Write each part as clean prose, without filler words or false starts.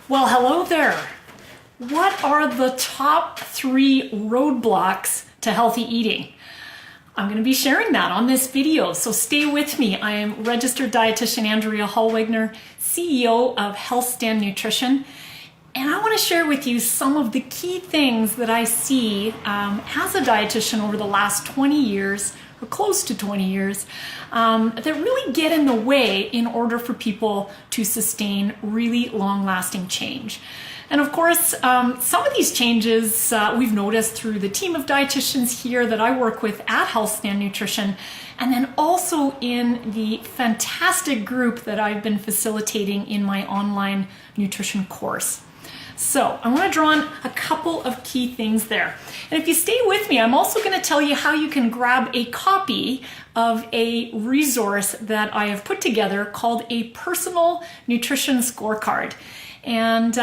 Well, hello there. What are the top 3 roadblocks to healthy eating? I'm going to be sharing that on this video, so stay with me. I am Registered Dietitian Andrea Hallwegner, CEO of HealthStand Nutrition, and I want to share with you some of the key things that I see as a dietitian over the last 20 years, or close to 20 years, that really get in the way in order for people to sustain really long-lasting change. And of course, some of these changes we've noticed through the team of dietitians here that I work with at HealthStand Nutrition, and then also in the fantastic group that I've been facilitating in my online nutrition course. So I want to draw on a couple of key things there. And if you stay with me, I'm also going to tell you how you can grab a copy of a resource that I have put together called a personal nutrition scorecard. And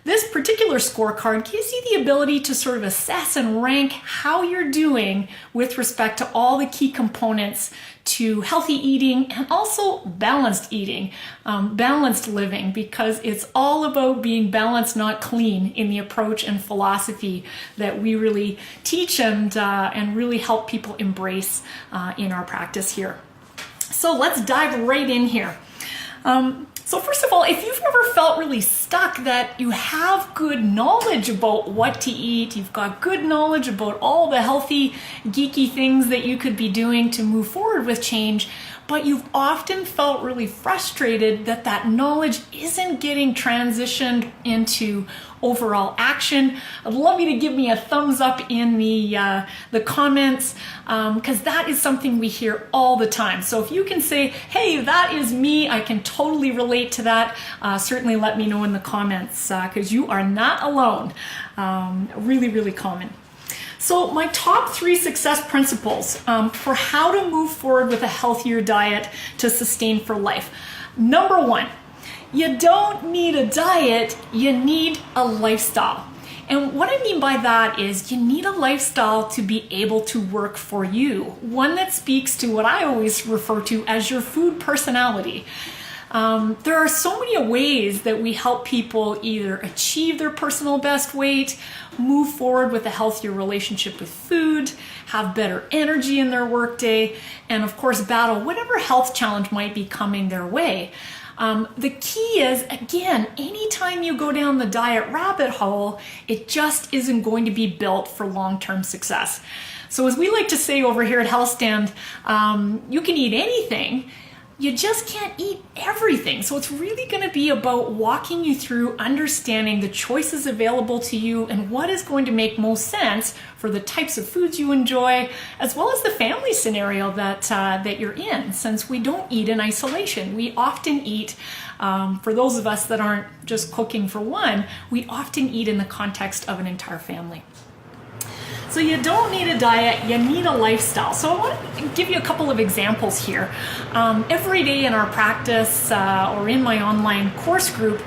this particular scorecard gives you the ability to sort of assess and rank how you're doing with respect to all the key components to healthy eating and also balanced eating, balanced living, because it's all about being balanced, not clean, in the approach and philosophy that we really teach and really help people embrace in our practice here. So let's dive right in here. So first of all, if you've ever felt really stuck that you have good knowledge about what to eat, you've got good knowledge about all the healthy, geeky things that you could be doing to move forward with change, but you've often felt really frustrated that that knowledge isn't getting transitioned into overall action, I'd love you to give me a thumbs up in the comments, because that is something we hear all the time. So if you can say, hey, that is me, I can totally relate to that, certainly let me know in the comments, because you are not alone. Really, really common. So my top 3 success principles for how to move forward with a healthier diet to sustain for life. Number 1, you don't need a diet, you need a lifestyle. And what I mean by that is you need a lifestyle to be able to work for you. One that speaks to what I always refer to as your food personality. There are so many ways that we help people either achieve their personal best weight, move forward with a healthier relationship with food, have better energy in their workday, and of course battle whatever health challenge might be coming their way. The key is, again, anytime you go down the diet rabbit hole, it just isn't going to be built for long-term success. So as we like to say over here at HealthStand, you can eat anything, you just can't eat everything. So it's really going to be about walking you through understanding the choices available to you and what is going to make most sense for the types of foods you enjoy, as well as the family scenario that you're in. Since we don't eat in isolation, we often eat, for those of us that aren't just cooking for one, we often eat in the context of an entire family. So you don't need a diet, you need a lifestyle. So I want to give you a couple of examples here. Every day in our practice or in my online course group,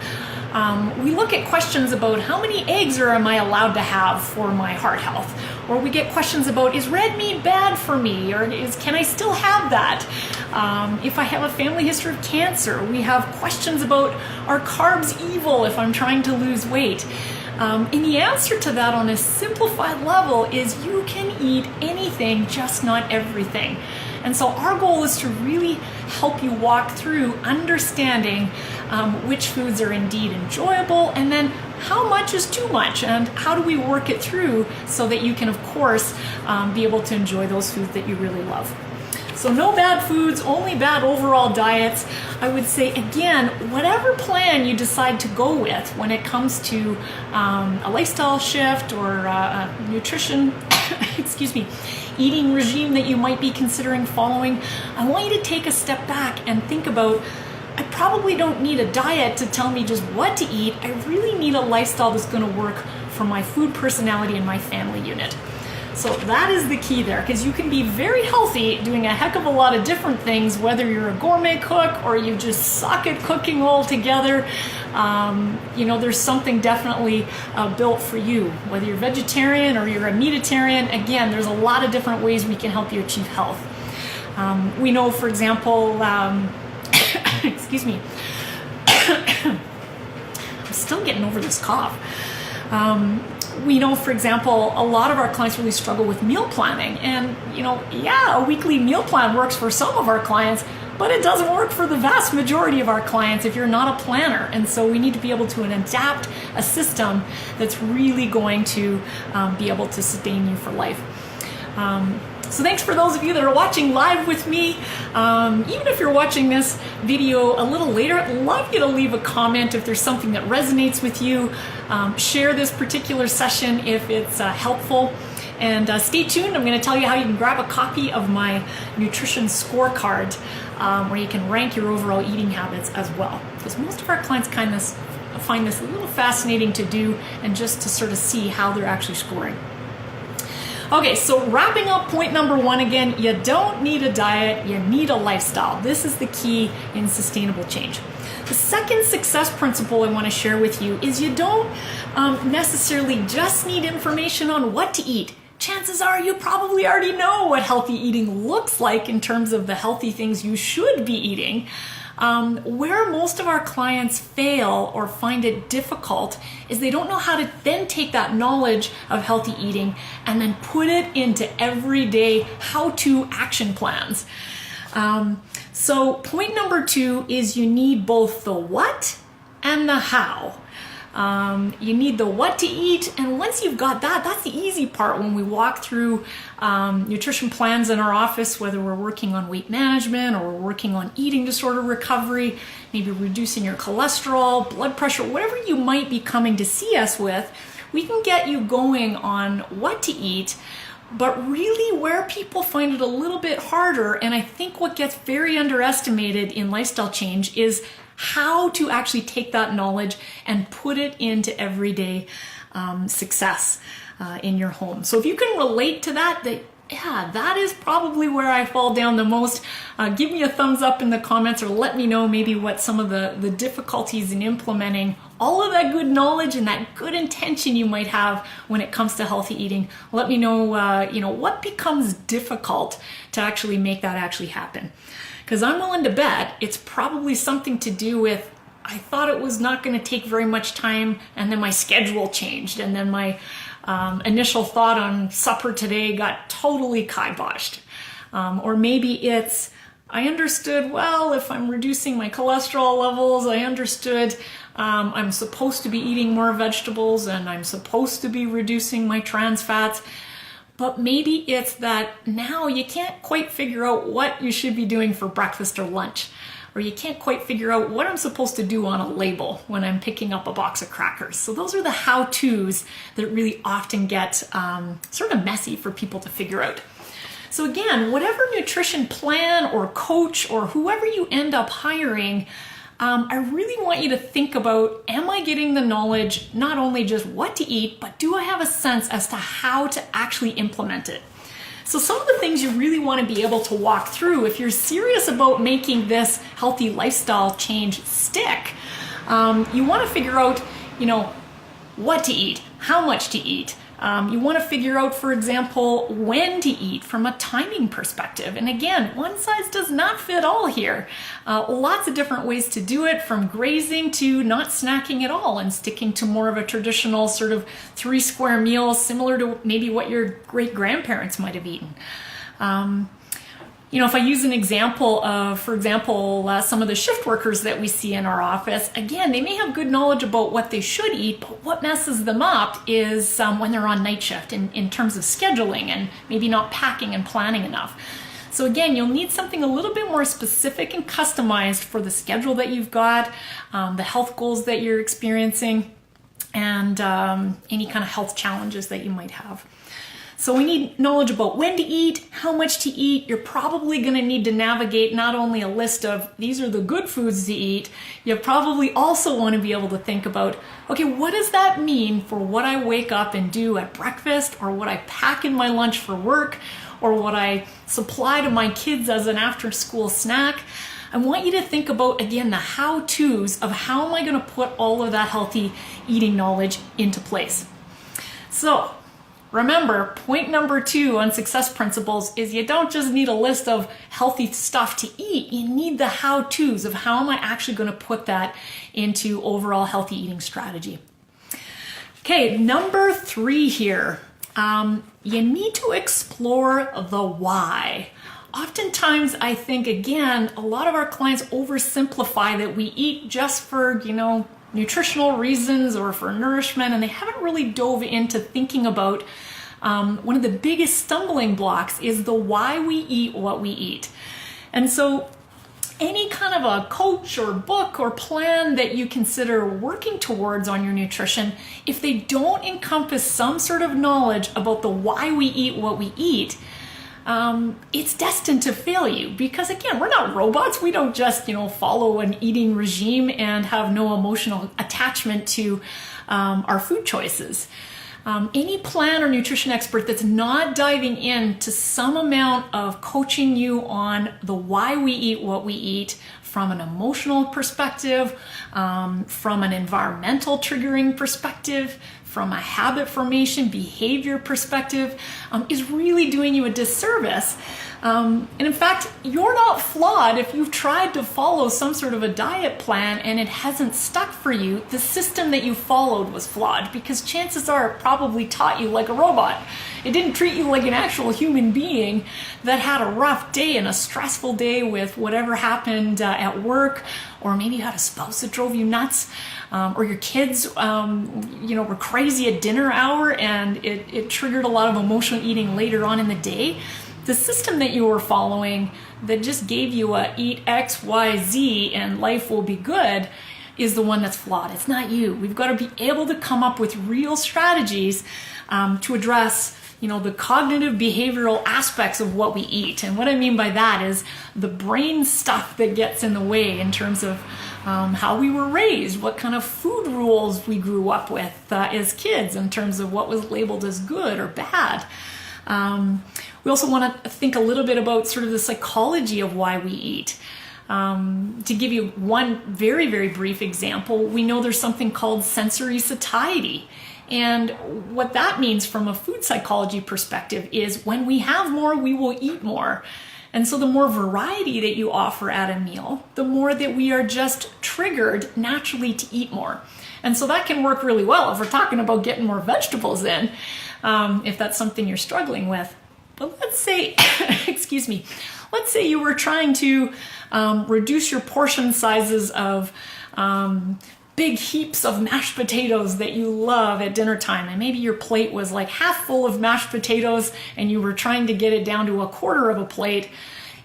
we look at questions about how many eggs am I allowed to have for my heart health? Or we get questions about, is red meat bad for me? Or can I still have that? If I have a family history of cancer, we have questions about, are carbs evil if I'm trying to lose weight? And the answer to that on a simplified level is you can eat anything, just not everything. And so our goal is to really help you walk through understanding which foods are indeed enjoyable, and then how much is too much, and how do we work it through so that you can, of course, be able to enjoy those foods that you really love. So no bad foods, only bad overall diets. I would say, again, whatever plan you decide to go with when it comes to a lifestyle shift or a nutrition, excuse me, eating regime that you might be considering following, I want you to take a step back and think about, I probably don't need a diet to tell me just what to eat. I really need a lifestyle that's going to work for my food personality and my family unit. So that is the key there, because you can be very healthy doing a heck of a lot of different things, whether you're a gourmet cook or you just suck at cooking altogether. There's something definitely built for you. Whether you're vegetarian or you're a meatitarian, again, there's a lot of different ways we can help you achieve health. We know, for example, excuse me, still getting over this cough. We know, for example, a lot of our clients really struggle with meal planning. And, a weekly meal plan works for some of our clients, but it doesn't work for the vast majority of our clients if you're not a planner. And so we need to be able to adapt a system that's really going to be able to sustain you for life. So thanks for those of you that are watching live with me. Even if you're watching this video a little later, I'd love you to leave a comment if there's something that resonates with you. Share this particular session if it's helpful. And stay tuned. I'm going to tell you how you can grab a copy of my nutrition scorecard where you can rank your overall eating habits as well. Because most of our clients find this a little fascinating to do and just to sort of see how they're actually scoring. Okay, so wrapping up point number 1 again, you don't need a diet, you need a lifestyle. This is the key in sustainable change. The second success principle I want to share with you is you don't necessarily just need information on what to eat. Chances are you probably already know what healthy eating looks like in terms of the healthy things you should be eating. Where most of our clients fail or find it difficult is they don't know how to then take that knowledge of healthy eating and then put it into everyday how-to action plans. So point number 2 is you need both the what and the how. You need the what to eat, and once you've got that, that's the easy part when we walk through nutrition plans in our office, whether we're working on weight management or we're working on eating disorder recovery, maybe reducing your cholesterol, blood pressure, whatever you might be coming to see us with, we can get you going on what to eat. But really where people find it a little bit harder, and I think what gets very underestimated in lifestyle change, is how to actually take that knowledge and put it into everyday success in your home. So if you can relate to that, that is probably where I fall down the most. Give me a thumbs up in the comments or let me know maybe what some of the difficulties in implementing all of that good knowledge and that good intention you might have when it comes to healthy eating. Let me know, what becomes difficult to actually make that actually happen. Because I'm willing to bet it's probably something to do with, I thought it was not going to take very much time, and then my schedule changed, and then my initial thought on supper today got totally kiboshed. Or maybe it's, I understood, well, if I'm reducing my cholesterol levels, I understood I'm supposed to be eating more vegetables and I'm supposed to be reducing my trans fats. But maybe it's that now you can't quite figure out what you should be doing for breakfast or lunch, or you can't quite figure out what I'm supposed to do on a label when I'm picking up a box of crackers. So those are the how-tos that really often get sort of messy for people to figure out. So again, whatever nutrition plan or coach or whoever you end up hiring, I really want you to think about, am I getting the knowledge, not only just what to eat, but do I have a sense as to how to actually implement it? So some of the things you really want to be able to walk through if you're serious about making this healthy lifestyle change stick, you want to figure out, what to eat, how much to eat. You want to figure out, for example, when to eat from a timing perspective. And again, one size does not fit all here. Lots of different ways to do it, from grazing to not snacking at all and sticking to more of a traditional sort of 3 square meals, similar to maybe what your great-grandparents might have eaten. If I use an example of, for example, some of the shift workers that we see in our office, again, they may have good knowledge about what they should eat, but what messes them up is when they're on night shift in terms of scheduling and maybe not packing and planning enough. So again, you'll need something a little bit more specific and customized for the schedule that you've got, the health goals that you're experiencing, and any kind of health challenges that you might have. So we need knowledge about when to eat, how much to eat. You're probably going to need to navigate not only a list of these are the good foods to eat, you probably also want to be able to think about, okay, what does that mean for what I wake up and do at breakfast, or what I pack in my lunch for work, or what I supply to my kids as an after-school snack? I want you to think about, again, the how-tos of how am I going to put all of that healthy eating knowledge into place. So Remember, point number 2 on success principles is you don't just need a list of healthy stuff to eat, you need the how-tos of how am I actually going to put that into overall healthy eating strategy. Okay, number 3 here, you need to explore the why. Oftentimes, I think, again, a lot of our clients oversimplify that we eat just for, nutritional reasons or for nourishment, and they haven't really dove into thinking about one of the biggest stumbling blocks is the why we eat what we eat. And so any kind of a coach or book or plan that you consider working towards on your nutrition, if they don't encompass some sort of knowledge about the why we eat what we eat, it's destined to fail you, because again, we're not robots. We don't just, follow an eating regime and have no emotional attachment to our food choices. Any plan or nutrition expert that's not diving into some amount of coaching you on the why we eat what we eat from an emotional perspective, from an environmental triggering perspective, from a habit formation behavior perspective, is really doing you a disservice. And in fact, you're not flawed if you've tried to follow some sort of a diet plan and it hasn't stuck for you. The system that you followed was flawed, because chances are it probably taught you like a robot. It didn't treat you like an actual human being that had a rough day and a stressful day with whatever happened at work, or maybe you had a spouse that drove you nuts, or your kids were crazy at dinner hour and it triggered a lot of emotional eating later on in the day. The system that you were following that just gave you a eat X, Y, Z and life will be good is the one that's flawed. It's not you. We've got to be able to come up with real strategies to address the cognitive behavioral aspects of what we eat. And what I mean by that is the brain stuff that gets in the way in terms of how we were raised, what kind of food rules we grew up with as kids in terms of what was labeled as good or bad. We also want to think a little bit about sort of the psychology of why we eat. To give you one very, very brief example, we know there's something called sensory satiety. And what that means from a food psychology perspective is when we have more, we will eat more. And so the more variety that you offer at a meal, the more that we are just triggered naturally to eat more. And so that can work really well if we're talking about getting more vegetables in, if that's something you're struggling with. But let's say, excuse me, let's say you were trying to reduce your portion sizes of big heaps of mashed potatoes that you love at dinner time, and maybe your plate was like half full of mashed potatoes and you were trying to get it down to a quarter of a plate.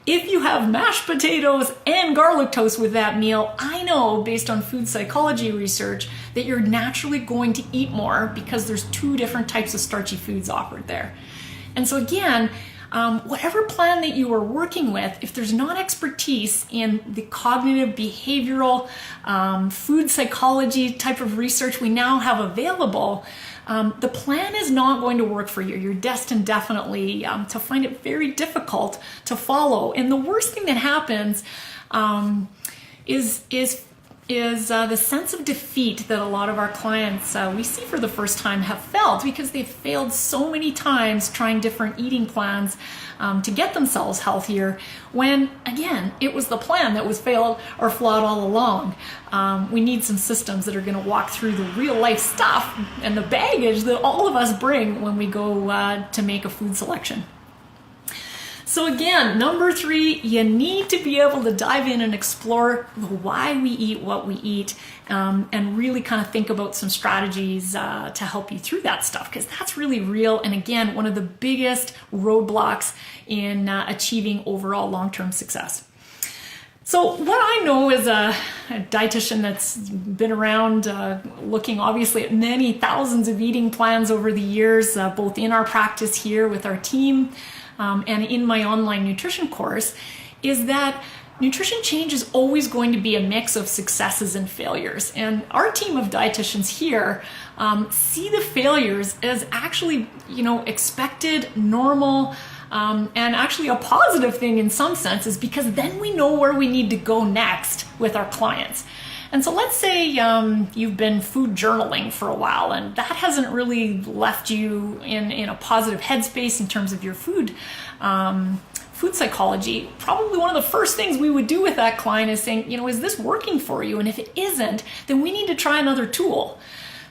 If you have mashed potatoes and garlic toast with that meal, I know based on food psychology research that you're naturally going to eat more because there's 2 different types of starchy foods offered there. And so again, whatever plan that you are working with, if there's not expertise in the cognitive, behavioral, food psychology type of research we now have available, the plan is not going to work for you. You're destined definitely to find it very difficult to follow. And the worst thing that happens is the sense of defeat that a lot of our clients we see for the first time have felt, because they've failed so many times trying different eating plans to get themselves healthier, when again it was the plan that was failed or flawed all along. We need some systems that are going to walk through the real life stuff and the baggage that all of us bring when we go to make a food selection. So again, number 3, you need to be able to dive in and explore why we eat what we eat, and really kind of think about some strategies to help you through that stuff, because that's really real. And again, one of the biggest roadblocks in achieving overall long-term success. So what I know as a dietitian that's been around looking obviously at many thousands of eating plans over the years, both in our practice here with our team, and in my online nutrition course, is that nutrition change is always going to be a mix of successes and failures. And our team of dietitians here see the failures as actually, expected, normal, and actually a positive thing in some senses, because then we know where we need to go next with our clients. And so let's say you've been food journaling for a while and that hasn't really left you in a positive headspace in terms of your food psychology. Probably one of the first things we would do with that client is saying, is this working for you? And if it isn't, then we need to try another tool.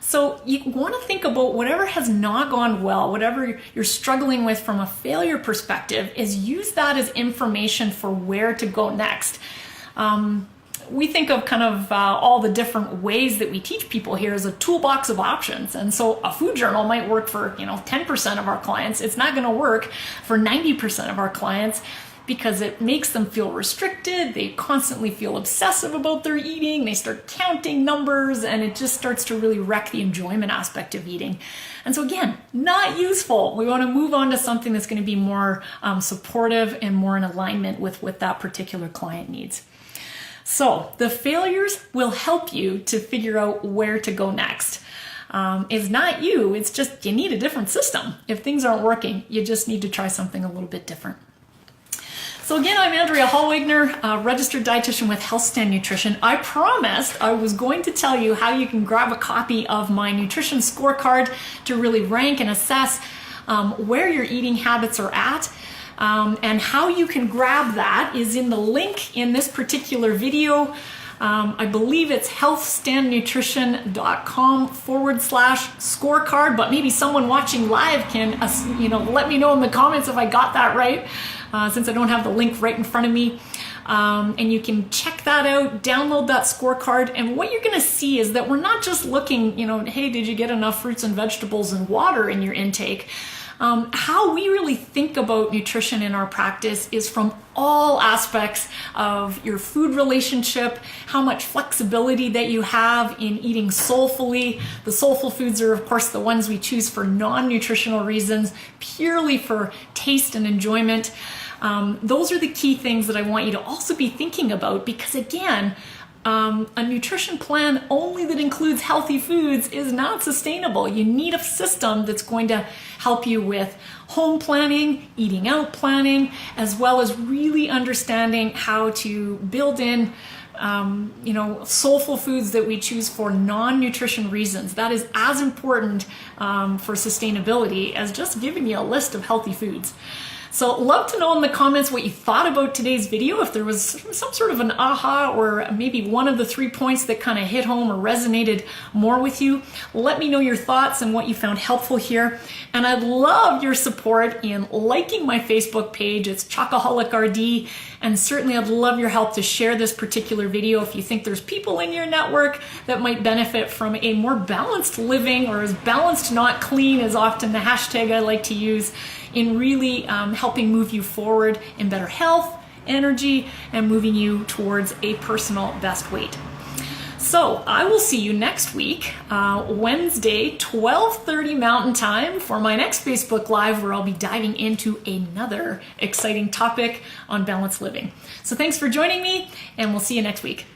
So you want to think about whatever has not gone well, whatever you're struggling with from a failure perspective, is use that as information for where to go next. We think of kind of all the different ways that we teach people here as a toolbox of options. And so a food journal might work for 10% of our clients. It's not going to work for 90% of our clients because it makes them feel restricted. They constantly feel obsessive about their eating. They start counting numbers and it just starts to really wreck the enjoyment aspect of eating. And so again, not useful. We want to move on to something that's going to be more supportive and more in alignment with what that particular client needs. So the failures will help you to figure out where to go next. It's not you, it's just you need a different system. If things aren't working, you just need to try something a little bit different. So again, I'm Andrea Hallwagner, registered dietitian with Health Stand Nutrition. I promised I was going to tell you how you can grab a copy of my nutrition scorecard to really rank and assess where your eating habits are at. And how you can grab that is in the link in this particular video. I believe it's healthstandnutrition.com/scorecard, but maybe someone watching live can, let me know in the comments if I got that right, since I don't have the link right in front of me. And you can check that out, download that scorecard, and what you're going to see is that we're not just looking, hey, did you get enough fruits and vegetables and water in your intake? How we really think about nutrition in our practice is from all aspects of your food relationship, how much flexibility that you have in eating soulfully. The soulful foods are, of course, the ones we choose for non-nutritional reasons, purely for taste and enjoyment. Those are the key things that I want you to also be thinking about because, again, a nutrition plan only that includes healthy foods is not sustainable. You need a system that's going to help you with home planning, eating out planning, as well as really understanding how to build in soulful foods that we choose for non-nutrition reasons. That is as important for sustainability as just giving you a list of healthy foods. So love to know in the comments what you thought about today's video, if there was some sort of an aha or maybe one of the 3 points that kind of hit home or resonated more with you. Let me know your thoughts and what you found helpful here. And I'd love your support in liking my Facebook page. It's Chocoholic RD. And certainly I'd love your help to share this particular video if you think there's people in your network that might benefit from a more balanced living, or as balanced, not clean, is often the hashtag I like to use, in really helping move you forward in better health, energy, and moving you towards a personal best weight. So I will see you next week, Wednesday, 12:30 Mountain Time, for my next Facebook Live, where I'll be diving into another exciting topic on balanced living. So thanks for joining me, and we'll see you next week.